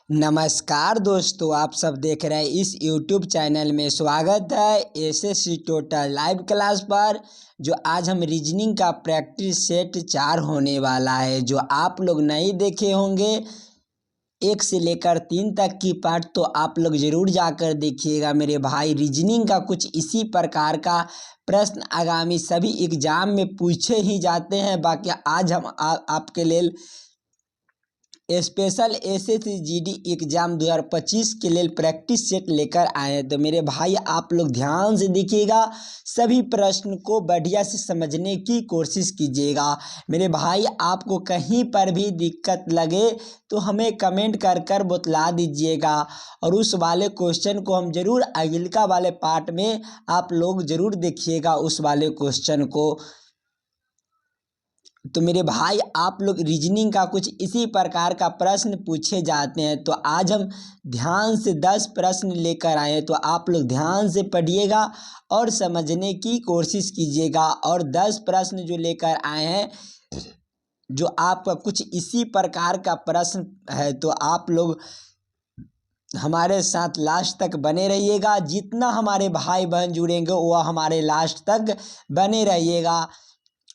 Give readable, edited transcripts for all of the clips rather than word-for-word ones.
नमस्कार दोस्तों, आप सब देख रहे हैं इस YouTube चैनल में। स्वागत है एसएससी टोटल लाइव क्लास पर। जो आज हम रीजनिंग का प्रैक्टिस सेट 4 होने वाला है, जो आप लोग नहीं देखे होंगे 1 से लेकर 3 तक की पार्ट, तो आप लोग ज़रूर जाकर देखिएगा मेरे भाई। रीजनिंग का कुछ इसी प्रकार का प्रश्न आगामी सभी एग्जाम में पूछे ही जाते हैं। बाकी आज हम आपके लिए स्पेशल एसएससी जीडी एग्जाम 2025 के लिए प्रैक्टिस सेट लेकर आए हैं। तो मेरे भाई आप लोग ध्यान से देखिएगा, सभी प्रश्न को बढ़िया से समझने की कोशिश कीजिएगा। मेरे भाई आपको कहीं पर भी दिक्कत लगे तो हमें कमेंट कर कर बतला दीजिएगा, और उस वाले क्वेश्चन को हम जरूर अगिलका वाले पार्ट में आप लोग जरूर देखिएगा उस वाले क्वेश्चन को। तो मेरे भाई आप लोग रीजनिंग का कुछ इसी प्रकार का प्रश्न पूछे जाते हैं। तो आज हम ध्यान से 10 प्रश्न लेकर आए हैं, तो आप लोग ध्यान से पढ़िएगा और समझने की कोशिश कीजिएगा। और 10 प्रश्न जो लेकर आए हैं, जो आपका कुछ इसी प्रकार का प्रश्न है, तो आप लोग हमारे साथ लास्ट तक बने रहिएगा। जितना हमारे भाई बहन जुड़ेंगे वह हमारे लास्ट तक बने रहिएगा।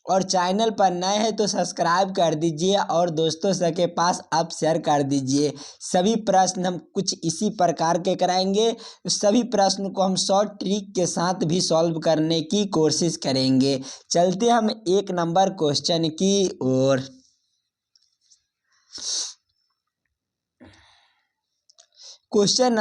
और चैनल पर नए हैं तो सब्सक्राइब कर दीजिए और दोस्तों सबके पास आप शेयर कर दीजिए। सभी प्रश्न हम कुछ इसी प्रकार के कराएंगे। सभी प्रश्न को हम शॉर्ट ट्रिक के साथ भी सॉल्व करने की कोशिश करेंगे। चलते हम 1 नंबर क्वेश्चन की ओर। क्वेश्चन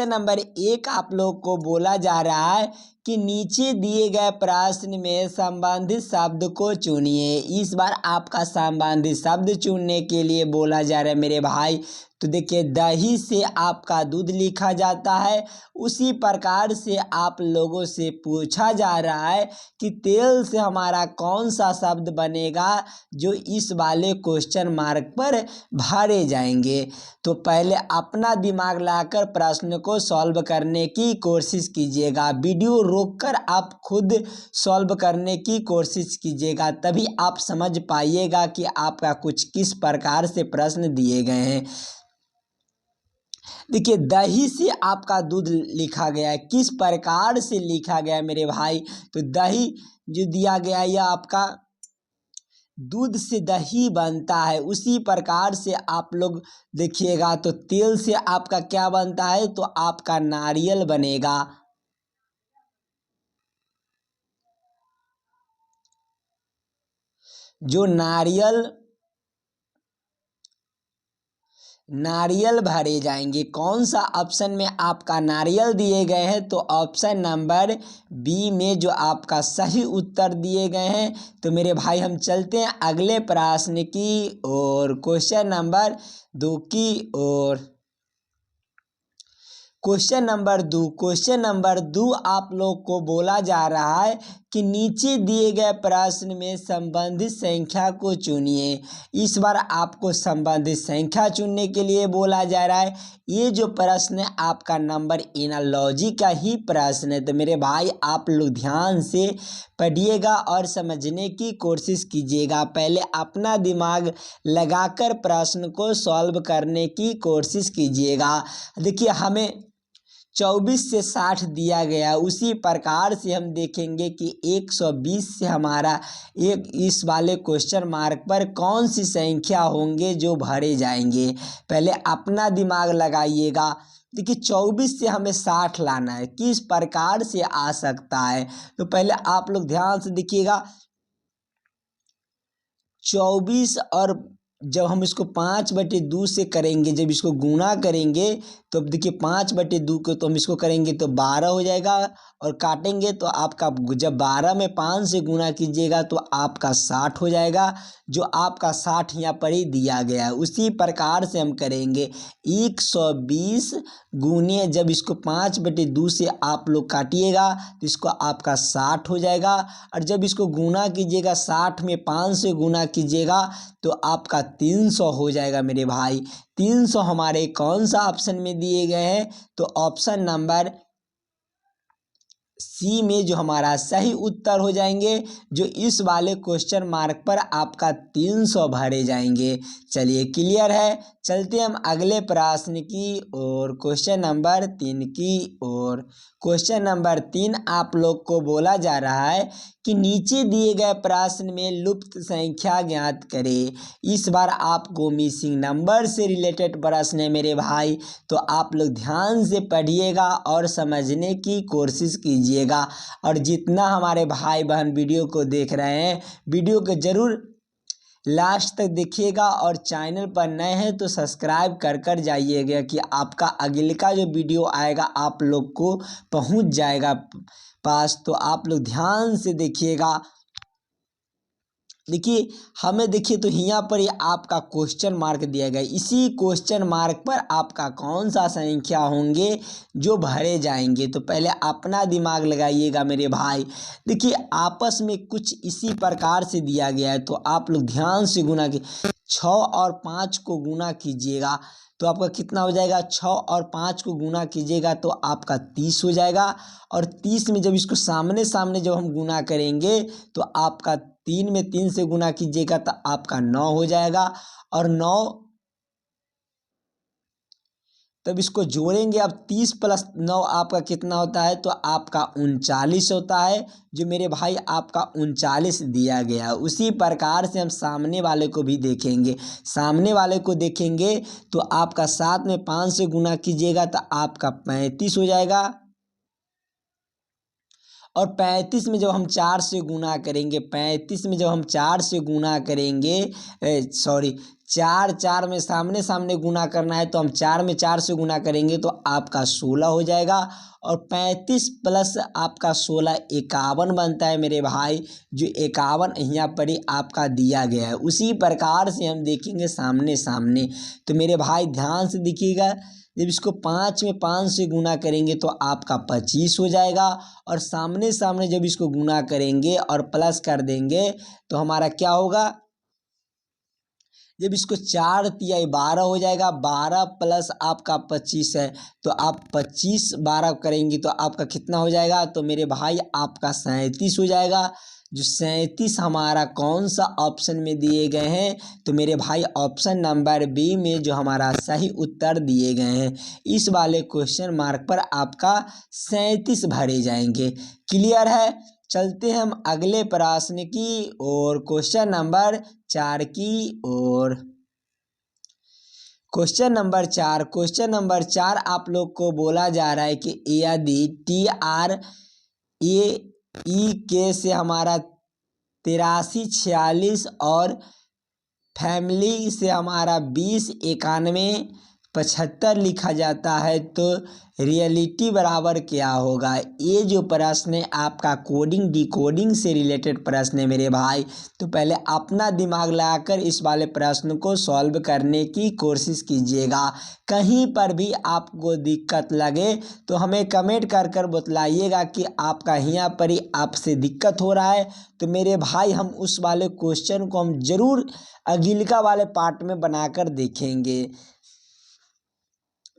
नंबर एक आप लोग को बोला जा रहा है कि नीचे दिए गए प्रश्न में संबंधित शब्द को चुनिए। इस बार आपका संबंधित शब्द चुनने के लिए बोला जा रहा है मेरे भाई। तो देखिए, दही से आपका दूध लिखा जाता है, उसी प्रकार से आप लोगों से पूछा जा रहा है कि तेल से हमारा कौन सा शब्द बनेगा जो इस वाले क्वेश्चन मार्क पर भरे जाएंगे। तो पहले अपना दिमाग लगाकर प्रश्न को सॉल्व करने की कोशिश कीजिएगा। वीडियो रोककर आप खुद सॉल्व करने की कोशिश कीजिएगा, तभी आप समझ पाइएगा कि आपका कुछ किस प्रकार से प्रश्न दिए गए हैं। देखिए, दही से आपका दूध लिखा गया है, किस प्रकार से लिखा गया है मेरे भाई। तो दही जो दिया गया है, यह आपका दूध से दही बनता है, उसी प्रकार से आप लोग देखिएगा। तो तेल से आपका क्या बनता है, तो आपका नारियल बनेगा। जो नारियल भरे जाएंगे। कौन सा ऑप्शन में आपका नारियल दिए गए हैं, तो ऑप्शन नंबर बी में जो आपका सही उत्तर दिए गए हैं। तो मेरे भाई हम चलते हैं अगले प्रश्न की ओर, क्वेश्चन नंबर 2 की ओर। क्वेश्चन नंबर 2 आप लोग को बोला जा रहा है कि नीचे दिए गए प्रश्न में संबंधित संख्या को चुनिए। इस बार आपको संबंधित संख्या चुनने के लिए बोला जा रहा है। ये जो प्रश्न है आपका नंबर एनालॉजी का ही प्रश्न है। तो मेरे भाई आप लोग ध्यान से पढ़िएगा और समझने की कोशिश कीजिएगा। पहले अपना दिमाग लगाकर प्रश्न को सॉल्व करने की कोशिश कीजिएगा। देखिए, हमें 24 से 60 दिया गया, उसी प्रकार से हम देखेंगे कि 120 से हमारा इस वाले क्वेश्चन मार्क पर कौन सी संख्या होंगे जो भरे जाएंगे। पहले अपना दिमाग लगाइएगा। देखिए, 24 से हमें 60 लाना है, किस प्रकार से आ सकता है। तो पहले आप लोग ध्यान से देखिएगा, 24 और जब हम इसको 5/2 से करेंगे, जब इसको गुणा करेंगे, तो अब देखिए 5/2 को तो हम इसको करेंगे तो 12 हो जाएगा, और काटेंगे तो आपका जब 12 में 5 से गुणा कीजिएगा तो आपका 60 हो जाएगा। जो आपका 60 यहाँ पर ही दिया गया है, उसी प्रकार से हम करेंगे। 120 गुने जब इसको 5/2 से आप लोग काटिएगा तो इसको आपका 60 हो जाएगा, और जब इसको गुणा कीजिएगा 60 में 5 से गुणा कीजिएगा तो आपका 300 हो जाएगा मेरे भाई। 300 हमारे कौन सा ऑप्शन में दिए गए हैं, तो ऑप्शन नंबर सी में जो हमारा सही उत्तर हो जाएंगे, जो इस वाले क्वेश्चन मार्क पर आपका 300 भरे जाएंगे। चलिए क्लियर है। चलते हम अगले प्रश्न की ओर, क्वेश्चन नंबर 3 की ओर। क्वेश्चन नंबर 3 आप लोग को बोला जा रहा है कि नीचे दिए गए प्रश्न में लुप्त संख्या ज्ञात करें। इस बार आपको मिसिंग नंबर से रिलेटेड प्रश्न है मेरे भाई, तो आप लोग ध्यान से पढ़िएगा और समझने की कोशिश कीजिएगा। और जितना हमारे भाई बहन वीडियो को देख रहे हैं, वीडियो को जरूर लास्ट तक देखिएगा, और चैनल पर नए हैं तो सब्सक्राइब कर जाइएगा कि आपका अगले का जो वीडियो आएगा आप लोग को पहुंच जाएगा पास। तो आप लोग ध्यान से देखिएगा। देखिए हमें देखिए तो यहाँ पर ये आपका क्वेश्चन मार्क दिया गया, इसी क्वेश्चन मार्क पर आपका कौन सा संख्या होंगे जो भरे जाएंगे। तो पहले अपना दिमाग लगाइएगा मेरे भाई। देखिए आपस में कुछ इसी प्रकार से दिया गया है, तो आप लोग ध्यान से गुना की 6 और 5 को गुना कीजिएगा तो आपका कितना हो जाएगा। 6 और 5 को गुना कीजिएगा तो आपका 30 हो जाएगा। और 30 में जब इसको सामने सामने जब हम गुना करेंगे तो आपका 3 में 3 से गुना कीजिएगा तो आपका 9 हो जाएगा। और 9 तब इसको जोड़ेंगे, अब 30 + 9 आपका कितना होता है, तो आपका 39 होता है, जो मेरे भाई आपका 39 दिया गया। उसी प्रकार से हम सामने वाले को भी देखेंगे। सामने वाले को देखेंगे तो आपका 7 में 5 से गुना कीजिएगा तो आपका 35 हो जाएगा। और 35 में जब हम 4 से गुना करेंगे, 35 में जब हम 4 से गुना करेंगे, 4 में सामने सामने गुना करना है तो हम 4 में 4 से गुना करेंगे तो आपका 16 हो जाएगा। और 35 + आपका 16 51 बनता है मेरे भाई, जो 51 यहाँ पर ही आपका दिया गया है। उसी प्रकार से हम देखेंगे सामने सामने। तो मेरे भाई ध्यान से देखिएगा, जब इसको 5 में 5 से गुना करेंगे तो आपका 25 हो जाएगा। और सामने सामने जब इसको गुना करेंगे और प्लस कर देंगे तो हमारा क्या होगा, जब इसको 4 तिया 12 हो जाएगा। 12 + आपका 25 है तो आप 25 12 करेंगे तो आपका कितना हो जाएगा, तो मेरे भाई आपका 37 हो जाएगा। जो 37 हमारा कौन सा ऑप्शन में दिए गए हैं, तो मेरे भाई ऑप्शन नंबर बी में जो हमारा सही उत्तर दिए गए हैं। इस वाले क्वेश्चन मार्क पर आपका 37 भरे जाएंगे। क्लियर है। चलते हम अगले प्रश्न की और, क्वेश्चन नंबर 4 की ओर। क्वेश्चन नंबर 4 आप लोग को बोला जा रहा है कि यदि TRAE से हमारा 83 46 और फैमिली से हमारा 20 91 75 लिखा जाता है तो रियलिटी बराबर क्या होगा। ये जो प्रश्न है आपका कोडिंग डिकोडिंग से रिलेटेड प्रश्न है मेरे भाई। तो पहले अपना दिमाग लगाकर इस वाले प्रश्न को सॉल्व करने की कोशिश कीजिएगा। कहीं पर भी आपको दिक्कत लगे तो हमें कमेंट कर बतलाइएगा कि आपका यहाँ पर ही आपसे दिक्कत हो रहा है। तो मेरे भाई हम उस वाले क्वेश्चन को हम जरूर अगिलका वाले पार्ट में बनाकर देखेंगे।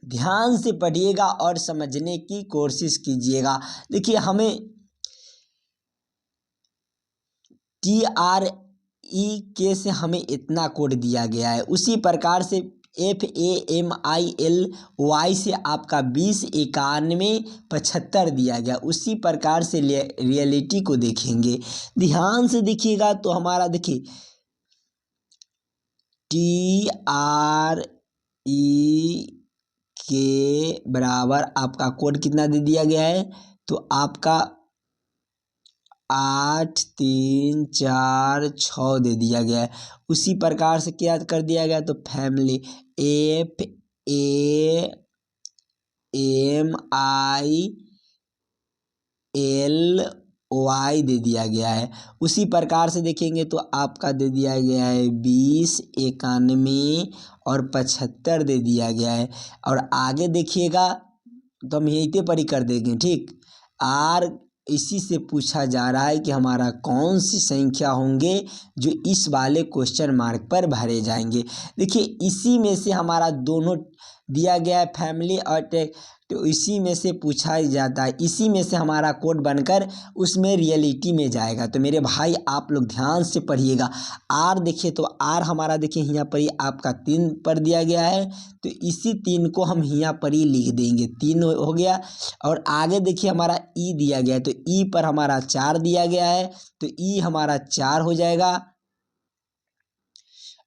ध्यान से पढ़िएगा और समझने की कोशिश कीजिएगा। देखिए हमें TREK से हमें इतना कोड दिया गया है, उसी प्रकार से FAMILY से आपका 20 91 75 दिया गया। उसी प्रकार से रियलिटी को देखेंगे। ध्यान से देखिएगा तो हमारा देखिए TREK बराबर आपका कोड कितना दे दिया गया है, तो आपका 8 3 4 6 दे दिया गया है। उसी प्रकार से क्या कर दिया गया, तो फैमिली FAMILY दे दिया गया है। उसी प्रकार से देखेंगे तो आपका दे दिया गया है 20 91 और 75 दे दिया गया है। और आगे देखिएगा तो हम यहीं पर ही कर देंगे। ठीक, इसी से पूछा जा रहा है कि हमारा कौन सी संख्या होंगे जो इस वाले क्वेश्चन मार्क पर भरे जाएंगे। देखिए इसी में से हमारा दोनों दिया गया है, फैमिली और तो इसी में से पूछा जाता है, इसी में से हमारा कोड बनकर उसमें रियलिटी में जाएगा। तो मेरे भाई आप लोग ध्यान से पढ़िएगा। आर देखिए, तो आर हमारा देखिए यहाँ पर ही आपका 3 पर दिया गया है, तो इसी 3 को हम यहाँ पर ही लिख देंगे, 3 हो गया। और आगे देखिए हमारा ई दिया गया है, तो ई पर हमारा 4 दिया गया है, तो ई हमारा 4 हो जाएगा।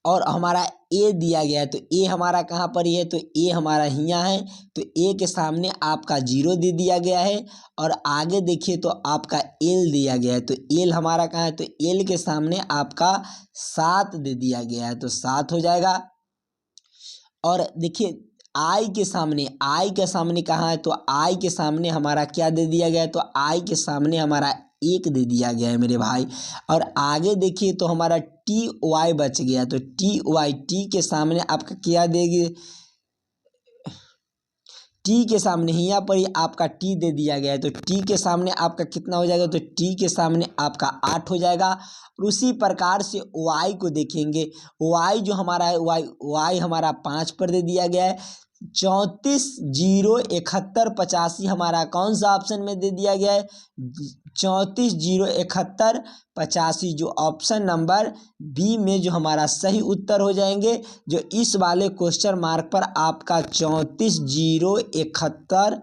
और हमारा ए दिया गया है, तो ए हमारा कहाँ पर ही है, तो ए हमारा यहाँ है, तो ए के सामने आपका 0 दे दिया गया है। और आगे देखिए तो आपका एल दिया गया है, तो एल हमारा कहाँ है, तो एल के सामने आपका 7 दे दिया गया है, तो 7 हो जाएगा। और देखिए आई के सामने कहाँ है, तो आई के सामने हमारा क्या दे दिया गया है, तो आई के सामने हमारा 1 दे दिया गया है मेरे भाई। और आगे देखिए तो हमारा टी वाई बच गया, तो टी वाई, टी के सामने आपका क्या देगी, टी के सामने यहाँ पर ही आपका टी दे दिया गया है, तो टी के सामने आपका कितना हो जाएगा, तो टी के सामने आपका 8 हो जाएगा। और उसी प्रकार से वाई को देखेंगे, वाई जो हमारा है, वाई हमारा 5 पर दे दिया गया है। 34 0 71 85 हमारा कौन सा ऑप्शन में दे दिया गया है, 34 0 71 85, जो ऑप्शन नंबर बी में जो हमारा सही उत्तर हो जाएंगे, जो इस वाले क्वेश्चन मार्क पर आपका 34 0 71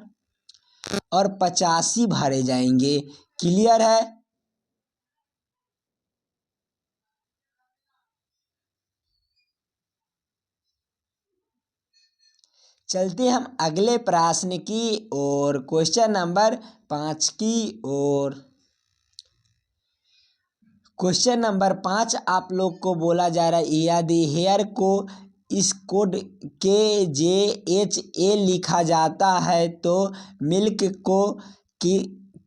और 85 भरे जाएंगे। क्लियर है। चलते हम अगले प्रश्न की और, क्वेश्चन नंबर 5 की ओर। क्वेश्चन नंबर 5 आप लोग को बोला जा रहा है, यदि हेयर को इस कोड KJHA लिखा जाता है तो मिल्क को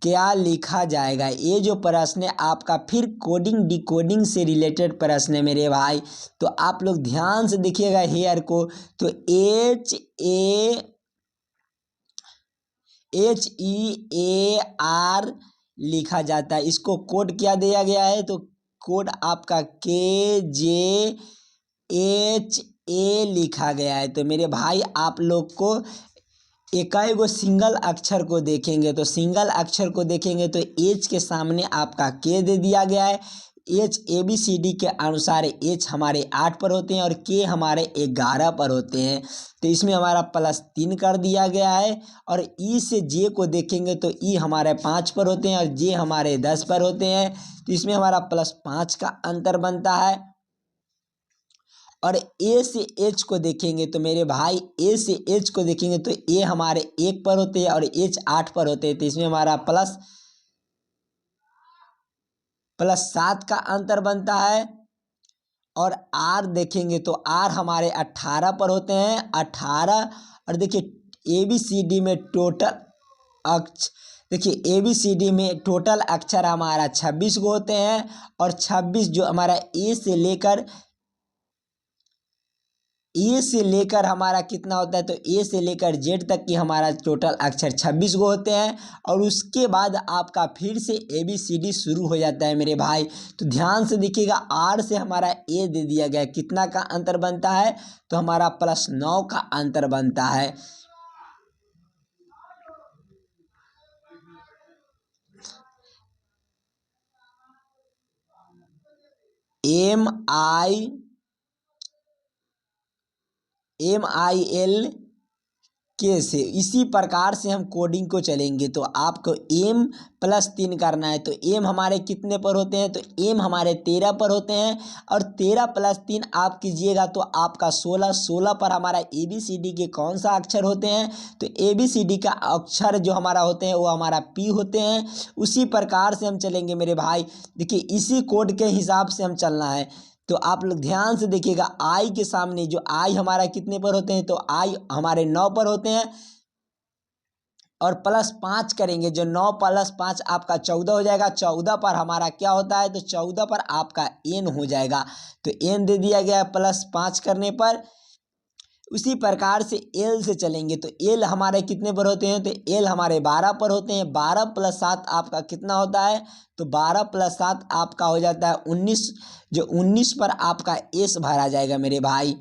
क्या लिखा जाएगा। ये जो प्रश्न है आपका फिर कोडिंग डिकोडिंग से रिलेटेड प्रश्न है मेरे भाई, तो आप लोग ध्यान से देखिएगा हेयर को, तो HEAR लिखा जाता है। इसको कोड क्या दिया गया है, तो कोड आपका KJHA लिखा गया है। तो मेरे भाई आप लोग को एकाएक सिंगल अक्षर को देखेंगे, तो सिंगल अक्षर को देखेंगे तो एच के सामने आपका के दे दिया गया है। एच ABCD के अनुसार एच हमारे 8 पर होते हैं और के हमारे 11 पर होते हैं, तो इसमें हमारा +3 कर दिया गया है। और ई से जे को देखेंगे तो ई हमारे 5 पर होते हैं और जे हमारे 10 पर होते हैं, तो इसमें हमारा +5 का अंतर बनता है। और ए से एच को देखेंगे तो मेरे भाई ए से एच को देखेंगे तो ए हमारे 1 पर होते हैं और एच 8 पर होते हैं, तो इसमें हमारा +7 का अंतर बनता है। और आर देखेंगे तो आर हमारे 18 पर होते हैं, 18। और देखिए ABCD में टोटल अक्षर हमारा 26 को होते हैं, और 26 जो हमारा ए से लेकर हमारा कितना होता है, तो ए से लेकर जेड तक की हमारा टोटल अक्षर 26 को होते हैं। और उसके बाद आपका फिर से ABCD शुरू हो जाता है मेरे भाई, तो ध्यान से देखिएगा। आर से हमारा ए दे दिया गया, कितना का अंतर बनता है, तो हमारा +9 का अंतर बनता है। MIL के से इसी प्रकार से हम कोडिंग को चलेंगे, तो आपको m +3 करना है, तो m हमारे कितने पर होते हैं, तो m हमारे 13 पर होते हैं। और 13 + 3 आप कीजिएगा तो आपका 16 पर हमारा ABCD के कौन सा अक्षर होते हैं, तो ABCD का अक्षर जो हमारा होते हैं वो हमारा P होते हैं। उसी प्रकार से हम चलेंगे मेरे भाई, देखिए इसी कोड के हिसाब से हम चलना है, तो आप लोग ध्यान से देखिएगा। आई के सामने जो आई हमारा कितने पर होते हैं, तो आई हमारे 9 पर होते हैं, और +5 करेंगे, जो 9 + 5 आपका 14 हो जाएगा। 14 पर हमारा क्या होता है, तो 14 पर आपका n हो जाएगा, तो n दे दिया गया +5 करने पर। उसी प्रकार से एल से चलेंगे, तो एल हमारे कितने पर होते हैं, तो एल हमारे 12 पर होते हैं। 12 + 7 आपका कितना होता है, तो 12 + 7 आपका हो जाता है 19, जो 19 पर आपका एस भरा जाएगा मेरे भाई।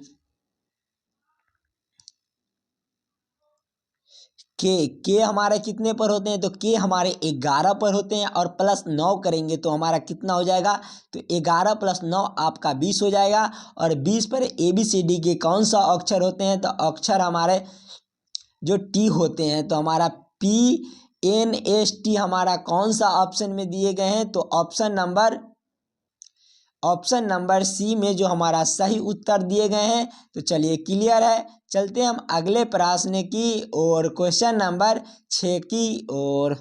के हमारे कितने पर होते हैं, तो के हमारे 11 पर होते हैं, और प्लस 9 करेंगे तो हमारा कितना हो जाएगा, तो 11 प्लस 9 आपका 20 हो जाएगा। और 20 पर ABCD के कौन सा अक्षर होते हैं, तो अक्षर हमारे जो टी होते हैं, तो हमारा PNST हमारा कौन सा ऑप्शन में दिए गए हैं, तो ऑप्शन नंबर सी में जो हमारा सही उत्तर दिए गए हैं। तो चलिए क्लियर है, चलते हम अगले प्रश्न की और क्वेश्चन नंबर 6 की ओर।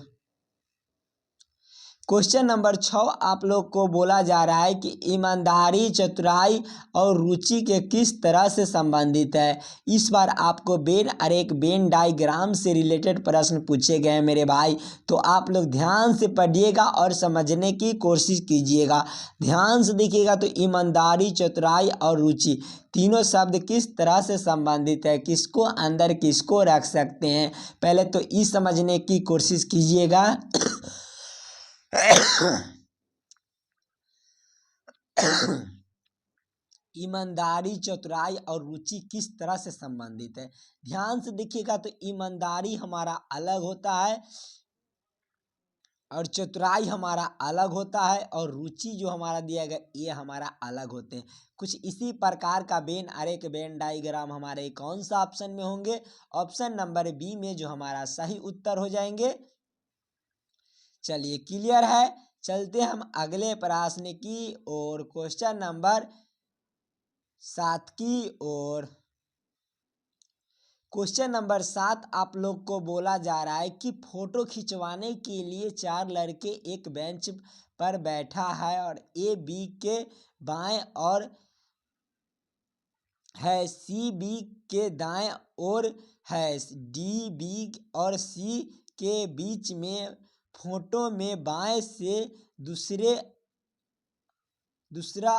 क्वेश्चन नंबर 6 आप लोग को बोला जा रहा है कि ईमानदारी, चतुराई और रुचि के किस तरह से संबंधित है। इस बार आपको वेन आरेख, वेन डायग्राम से रिलेटेड प्रश्न पूछे गए हैं मेरे भाई, तो आप लोग ध्यान से पढ़िएगा और समझने की कोशिश कीजिएगा। ध्यान से देखिएगा तो ईमानदारी, चतुराई और रुचि तीनों शब्द किस तरह से संबंधित है, किसको अंदर किसको रख सकते हैं, पहले तो ये समझने की कोशिश कीजिएगा। ईमानदारी, चतुराई और रुचि किस तरह से संबंधित है, ध्यान से देखिएगा तो ईमानदारी हमारा अलग होता है और चतुराई हमारा अलग होता है, और रुचि जो हमारा दिया गया ये हमारा अलग होते हैं। कुछ इसी प्रकार का वेन आरेख, वेन डायग्राम हमारे कौन सा ऑप्शन में होंगे, ऑप्शन नंबर बी में जो हमारा सही उत्तर हो जाएंगे। चलिए क्लियर है, चलते हम अगले प्रश्न की और क्वेश्चन नंबर 7 की ओर। क्वेश्चन नंबर 7 आप लोग को बोला जा रहा है कि फोटो खिंचवाने के लिए 4 लड़के एक बेंच पर बैठा है और ए बी के बाएं और है, सी बी के दाएं और है, डी बी और सी के बीच में फोटो में बाएं से दूसरा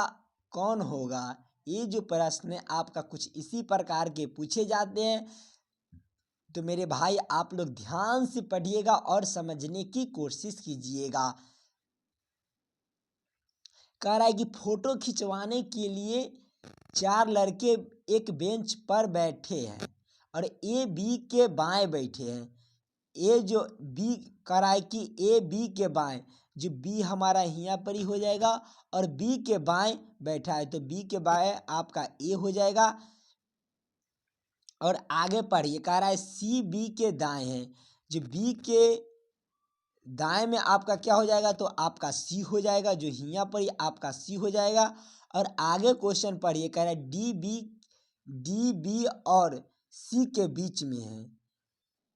कौन होगा। ये जो प्रश्न है आपका कुछ इसी प्रकार के पूछे जाते हैं, तो मेरे भाई आप लोग ध्यान से पढ़िएगा और समझने की कोशिश कीजिएगा। कह रहा है कि फोटो खिंचवाने के लिए 4 लड़के एक बेंच पर बैठे हैं और ए बी के बाएं बैठे हैं। ए जो बी कह रहा है कि ए बी के बाएं, जो बी हमारा यहाँ पर ही हो जाएगा, और बी के बाएं बैठा है तो बी के बाएं आपका ए हो जाएगा। और आगे पढ़िए, कह रहा है सी बी के दाएं है, जो बी के दाएं में आपका क्या हो जाएगा, तो आपका सी हो जाएगा, जो यहाँ पर ही आपका सी हो जाएगा। और आगे क्वेश्चन पढ़िए, कह रहा है डी बी और सी के बीच में है,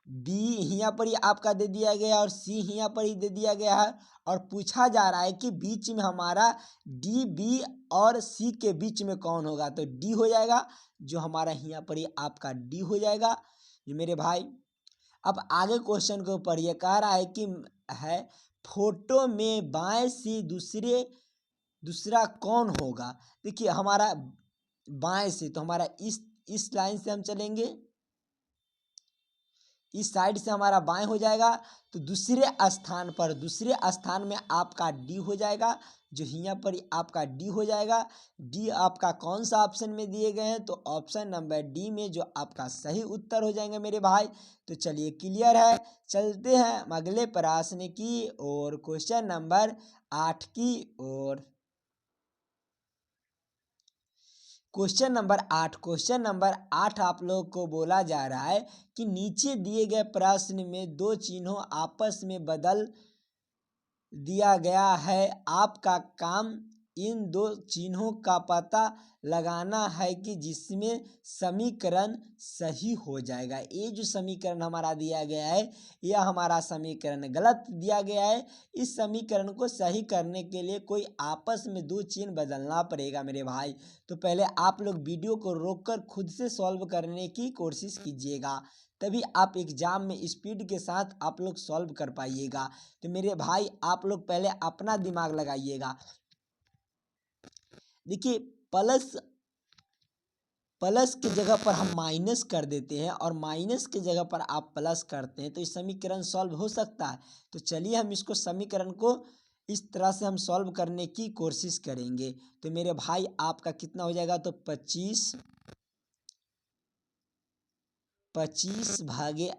बी यहाँ पर ही आपका दे दिया गया और सी यहाँ पर ही दे दिया गया है, और पूछा जा रहा है कि बीच में हमारा डी बी और सी के बीच में कौन होगा, तो डी हो जाएगा, जो हमारा यहाँ पर ही आपका डी हो जाएगा। ये मेरे भाई अब आगे क्वेश्चन को पढ़िए, कह रहा है कि है फोटो में बाएं से दूसरा कौन होगा। देखिए हमारा बाएं से, तो हमारा इस लाइन से हम चलेंगे, इस साइड से हमारा बाएं हो जाएगा, तो दूसरे स्थान में आपका डी हो जाएगा, जो यहाँ पर आपका डी हो जाएगा। डी आपका कौन सा ऑप्शन में दिए गए हैं, तो ऑप्शन नंबर डी में जो आपका सही उत्तर हो जाएंगे मेरे भाई। तो चलिए क्लियर है, चलते हैं हम अगले प्रश्न की और क्वेश्चन नंबर 8 की ओर। क्वेश्चन नंबर 8 आप लोग को बोला जा रहा है कि नीचे दिए गए प्रश्न में 2 चिन्हों आपस में बदल दिया गया है, आपका काम इन 2 चिन्हों का पता लगाना है कि जिसमें समीकरण सही हो जाएगा। ये जो समीकरण हमारा दिया गया है यह हमारा समीकरण गलत दिया गया है। इस समीकरण को सही करने के लिए कोई आपस में 2 चिन्ह बदलना पड़ेगा मेरे भाई। तो पहले आप लोग वीडियो को रोककर खुद से सॉल्व करने की कोशिश कीजिएगा, तभी आप एग्जाम में स्पीड के साथ आप लोग सॉल्व कर पाइएगा। तो मेरे भाई आप लोग पहले अपना दिमाग लगाइएगा। देखिए प्लस के जगह पर हम माइनस कर देते हैं और माइनस के जगह पर आप प्लस करते हैं, तो इस समीकरण सॉल्व हो सकता है। तो चलिए हम इसको समीकरण को इस तरह से हम सॉल्व करने की कोशिश करेंगे। तो मेरे भाई आपका कितना हो जाएगा, तो 25 भागे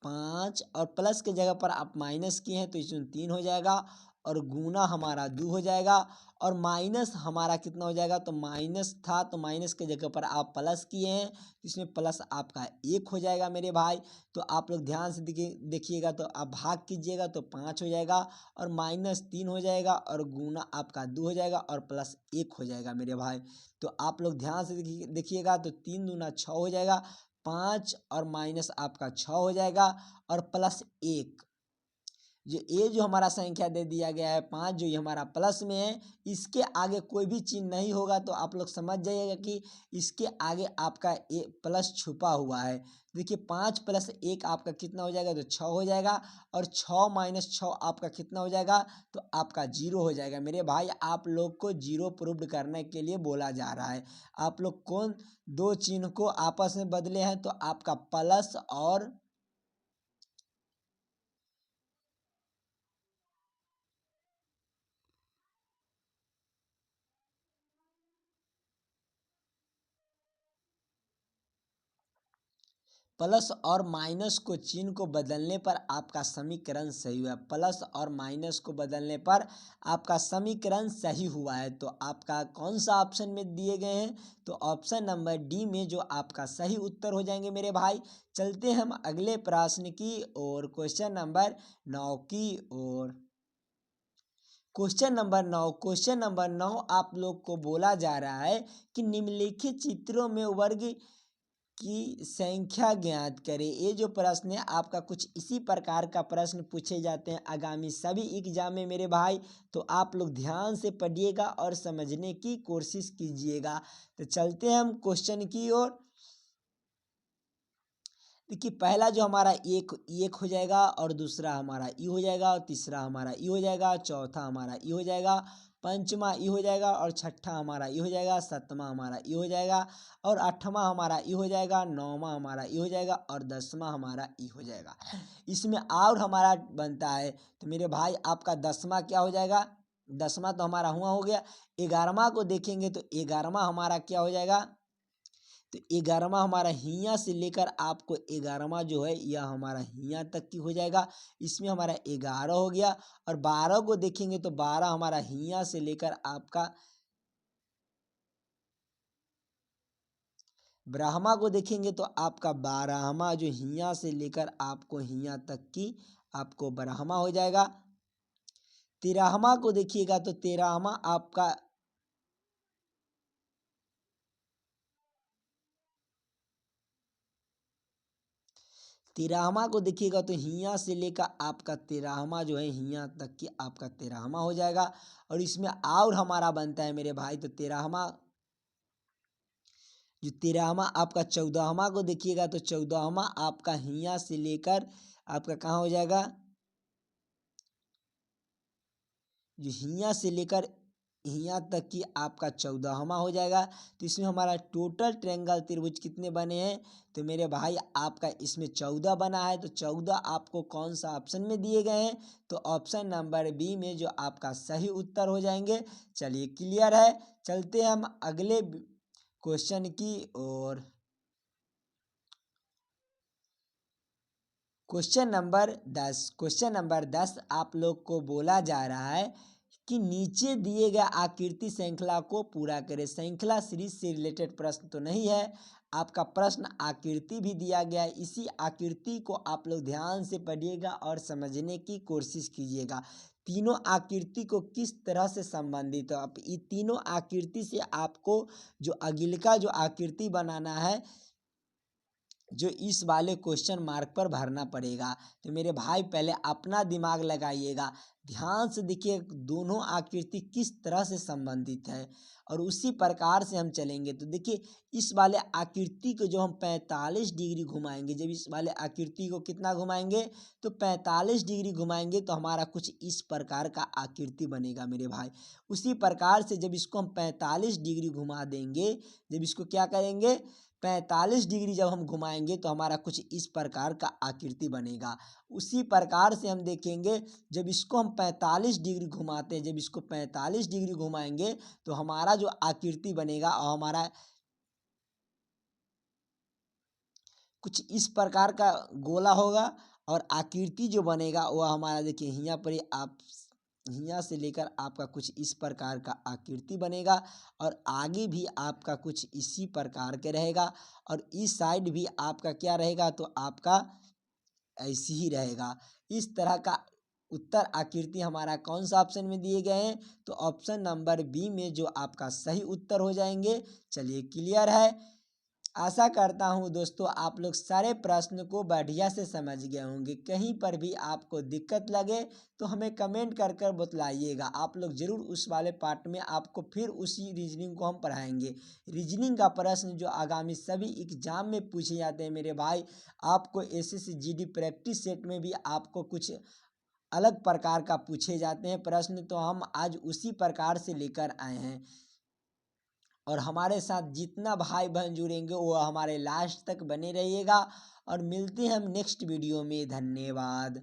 5 और प्लस के जगह पर आप माइनस किए हैं तो इसमें 3 हो जाएगा और गुना हमारा 2 हो जाएगा और माइनस हमारा कितना हो जाएगा, तो माइनस था तो माइनस के जगह पर आप प्लस किए हैं तो इसमें प्लस आपका 1 हो जाएगा मेरे भाई। तो आप लोग ध्यान से देखिएगा तो आप भाग कीजिएगा तो 5 हो जाएगा और माइनस 3 हो जाएगा और गुना आपका 2 हो जाएगा और प्लस 1 हो जाएगा मेरे भाई। तो आप लोग ध्यान से देखिएगा तो 3 दूना 6 हो जाएगा, 5 और माइनस आपका 6 हो जाएगा और प्लस 1, जो हमारा संख्या दे दिया गया है 5, जो ये हमारा प्लस में है, इसके आगे कोई भी चिन्ह नहीं होगा तो आप लोग समझ जाइएगा कि इसके आगे आपका प्लस छुपा हुआ है। देखिए 5 प्लस 1 आपका कितना हो जाएगा, तो 6 हो जाएगा और 6 माइनस 6 आपका कितना हो जाएगा, तो आपका 0 हो जाएगा मेरे भाई। आप लोग को 0 प्रूव्ड करने के लिए बोला जा रहा है। आप लोग कौन दो चिन्ह को आपस में बदले हैं, तो आपका प्लस और प्लस और माइनस को चिन्ह को बदलने पर आपका समीकरण सही हुआ है। प्लस और माइनस को बदलने पर आपका समीकरण सही हुआ है। तो आपका कौन सा ऑप्शन में दिए गए हैं, तो ऑप्शन नंबर डी में जो आपका सही उत्तर हो जाएंगे मेरे भाई। चलते हम अगले प्रश्न की ओर, क्वेश्चन नंबर 9 की ओर। क्वेश्चन नंबर 9 आप लोग को बोला जा रहा है कि निम्नलिखित चित्रों में वर्ग की संख्या ज्ञात करें। ये जो प्रश्न है आपका कुछ इसी प्रकार का प्रश्न पूछे जाते हैं आगामी सभी एग्जाम में मेरे भाई। तो आप लोग ध्यान से पढ़िएगा और समझने की कोशिश कीजिएगा। तो चलते हैं हम क्वेश्चन की ओर। देखिए पहला जो हमारा एक हो जाएगा और दूसरा हमारा ई हो जाएगा और तीसरा हमारा ई हो जाएगा, चौथा हमारा ई हो जाएगा, पंचमा ई हो जाएगा और छठा हमारा ई हो जाएगा, सातवां हमारा ई हो जाएगा और आठवां हमारा ई हो जाएगा, नौवां हमारा ई हो जाएगा और 10वां हमारा ई हो जाएगा। इसमें और हमारा बनता है तो मेरे भाई आपका 10वां क्या हो जाएगा, 10वां तो हमारा हुआ हो गया। 11वां को देखेंगे तो 11वां हमारा क्या हो जाएगा, तो 11वां हमारा हियाँ से लेकर आपको 11वां जो है यह हमारा हियाँ तक की हो जाएगा। इसमें हमारा 11 हो गया और 12 को देखेंगे तो 12 हमारा हियाँ से लेकर आपका ब्राह्मा को देखेंगे तो आपका 12वां जो हियाँ से लेकर आपको हियाँ तक की आपको ब्राह्मा हो जाएगा। 13वां को देखिएगा तो 13वां आपका 13वां को देखिएगा तो हियाँ से लेकर आपका 13वां जो है हियाँ तक की आपका 13वां हो जाएगा। और इसमें और हमारा बनता है मेरे भाई तो 13वां, जो 13वां आपका 14वां को देखिएगा तो 14वां आपका हियाँ से लेकर आपका कहाँ हो जाएगा, जो हियाँ से लेकर हियाँ तक की आपका 14वां हो जाएगा। तो इसमें हमारा टोटल ट्रायंगल त्रिभुज कितने बने हैं, तो मेरे भाई आपका इसमें 14 बना है। तो 14 आपको कौन सा ऑप्शन में दिए गए हैं, तो ऑप्शन नंबर बी में जो आपका सही उत्तर हो जाएंगे। चलिए क्लियर है। चलते हैं हम अगले क्वेश्चन की ओर। क्वेश्चन नंबर 10 आप लोग को बोला जा रहा है कि नीचे दिए गए आकृति श्रृंखला को पूरा करें। श्रृंखला सीरीज से रिलेटेड प्रश्न तो नहीं है, आपका प्रश्न आकृति भी दिया गया है। इसी आकृति को आप लोग ध्यान से पढ़िएगा और समझने की कोशिश कीजिएगा। तीनों आकृति को किस तरह से संबंधित है, आप ये तीनों आकृति से आपको जो अगिलका जो आकृति बनाना है, जो इस वाले क्वेश्चन मार्क पर भरना पड़ेगा। तो मेरे भाई पहले अपना दिमाग लगाइएगा, ध्यान से देखिए दोनों आकृति किस तरह से संबंधित है और उसी प्रकार से हम चलेंगे। तो देखिए इस वाले आकृति को जो हम 45 डिग्री घुमाएंगे, जब इस वाले आकृति को कितना घुमाएंगे, तो 45 डिग्री घुमाएंगे तो हमारा कुछ इस प्रकार का आकृति बनेगा मेरे भाई। उसी प्रकार से जब इसको हम 45 डिग्री घुमा देंगे, जब इसको क्या करेंगे 45 डिग्री जब हम घुमाएंगे तो हमारा कुछ इस प्रकार का आकृति बनेगा। उसी प्रकार से हम देखेंगे जब इसको हम 45 डिग्री घुमाते हैं, जब इसको 45 डिग्री घुमाएंगे तो हमारा जो आकृति बनेगा और हमारा कुछ इस प्रकार का गोला होगा और आकृति जो बनेगा वह हमारा देखिए यहाँ पर आप यहाँ से लेकर आपका कुछ इस प्रकार का आकृति बनेगा और आगे भी आपका कुछ इसी प्रकार के रहेगा और इस साइड भी आपका क्या रहेगा तो आपका ऐसे ही रहेगा। इस तरह का उत्तर आकृति हमारा कौन सा ऑप्शन में दिए गए हैं तो ऑप्शन नंबर बी में जो आपका सही उत्तर हो जाएंगे। चलिए क्लियर है। आशा करता हूँ दोस्तों आप लोग सारे प्रश्न को बढ़िया से समझ गए होंगे। कहीं पर भी आपको दिक्कत लगे तो हमें कमेंट कर कर बतलाइएगा। आप लोग ज़रूर उस वाले पार्ट में आपको फिर उसी रीजनिंग को हम पढ़ाएंगे। रीजनिंग का प्रश्न जो आगामी सभी एग्जाम में पूछे जाते हैं मेरे भाई, आपको एसएससी जीडी प्रैक्टिस सेट में भी आपको कुछ अलग प्रकार का पूछे जाते हैं प्रश्न, तो हम आज उसी प्रकार से लेकर आए हैं। और हमारे साथ जितना भाई बहन जुड़ेंगे वो हमारे लास्ट तक बने रहिएगा और मिलते हैं हम नेक्स्ट वीडियो में। धन्यवाद।